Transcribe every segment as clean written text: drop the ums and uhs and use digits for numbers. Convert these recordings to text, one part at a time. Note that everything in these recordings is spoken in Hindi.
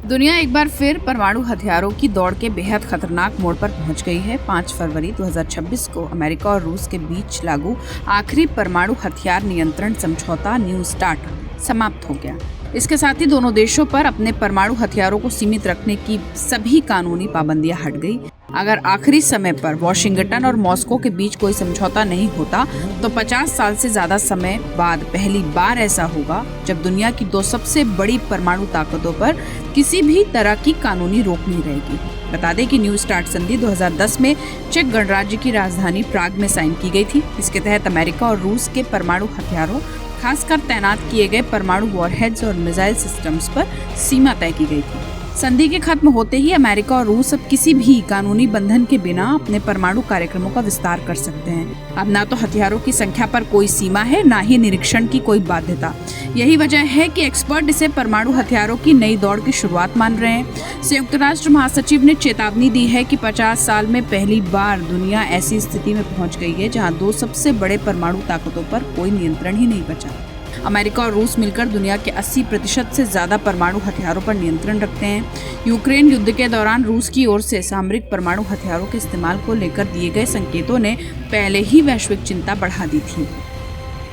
दुनिया एक बार फिर परमाणु हथियारों की दौड़ के बेहद खतरनाक मोड़ पर पहुंच गई है। 5 फरवरी 2026 को अमेरिका और रूस के बीच लागू आखिरी परमाणु हथियार नियंत्रण समझौता न्यू स्टार्ट समाप्त हो गया। इसके साथ ही दोनों देशों पर अपने परमाणु हथियारों को सीमित रखने की सभी कानूनी पाबंदियां हट गई। अगर आखिरी समय पर वॉशिंगटन और मॉस्को के बीच कोई समझौता नहीं होता तो 50 साल से ज्यादा समय बाद पहली बार ऐसा होगा जब दुनिया की दो सबसे बड़ी परमाणु ताकतों पर किसी भी तरह की कानूनी रोक नहीं रहेगी। बता दें कि न्यू स्टार्ट संधि 2010 में चेक गणराज्य की राजधानी प्राग में साइन की गई थी। इसके तहत अमेरिका और रूस के परमाणु हथियारों, खासकर तैनात किए गए परमाणु वॉरहेड्स और मिसाइल सिस्टम्स पर सीमा तय की गई थी। संधि के खत्म होते ही अमेरिका और रूस अब किसी भी कानूनी बंधन के बिना अपने परमाणु कार्यक्रमों का विस्तार कर सकते हैं। अब ना तो हथियारों की संख्या पर कोई सीमा है, ना ही निरीक्षण की कोई बाध्यता। यही वजह है कि एक्सपर्ट इसे परमाणु हथियारों की नई दौड़ की शुरुआत मान रहे हैं। संयुक्त राष्ट्र महासचिव ने चेतावनी दी है कि 50 साल में पहली बार दुनिया ऐसी स्थिति में पहुंच गई है जहां दो सबसे बड़े परमाणु ताकतों पर कोई नियंत्रण ही नहीं बचा। अमेरिका और रूस मिलकर दुनिया के 80% से ज्यादा परमाणु हथियारों पर नियंत्रण रखते हैं। यूक्रेन युद्ध के दौरान रूस की ओर से सामरिक परमाणु हथियारों के इस्तेमाल को लेकर दिए गए संकेतों ने पहले ही वैश्विक चिंता बढ़ा दी थी।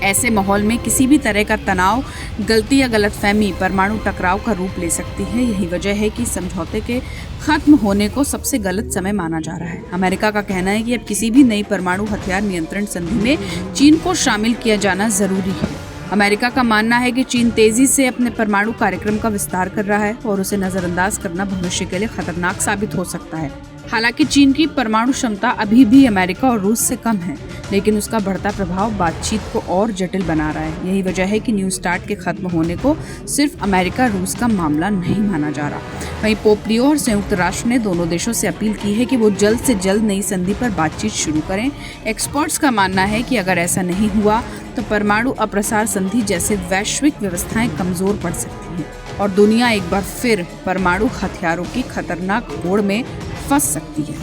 ऐसे माहौल में किसी भी तरह का तनाव, गलती या गलतफहमी परमाणु टकराव का रूप ले सकती है। यही वजह है कि समझौते के खत्म होने को सबसे गलत समय माना जा रहा है। अमेरिका का कहना है कि अब किसी भी नई परमाणु हथियार नियंत्रण संधि में चीन को शामिल किया जाना जरूरी है। अमेरिका का मानना है कि चीन तेजी से अपने परमाणु कार्यक्रम का विस्तार कर रहा है और उसे नजरअंदाज करना भविष्य के लिए खतरनाक साबित हो सकता है। हालांकि चीन की परमाणु क्षमता अभी भी अमेरिका और रूस से कम है, लेकिन उसका बढ़ता प्रभाव बातचीत को और जटिल बना रहा है। यही वजह है कि न्यू स्टार्ट के खत्म होने को सिर्फ अमेरिका रूस का मामला नहीं माना जा रहा। वहीं पोप लियो और संयुक्त राष्ट्र ने दोनों देशों से अपील की है कि वो जल्द से जल्द नई संधि पर बातचीत शुरू करें। एक्सपर्ट्स का मानना है कि अगर ऐसा नहीं हुआ तो परमाणु अप्रसार संधि जैसे वैश्विक व्यवस्थाएं कमजोर पड़ सकती हैं और दुनिया एक बार फिर परमाणु हथियारों की खतरनाक होड़ में फंस सकती है।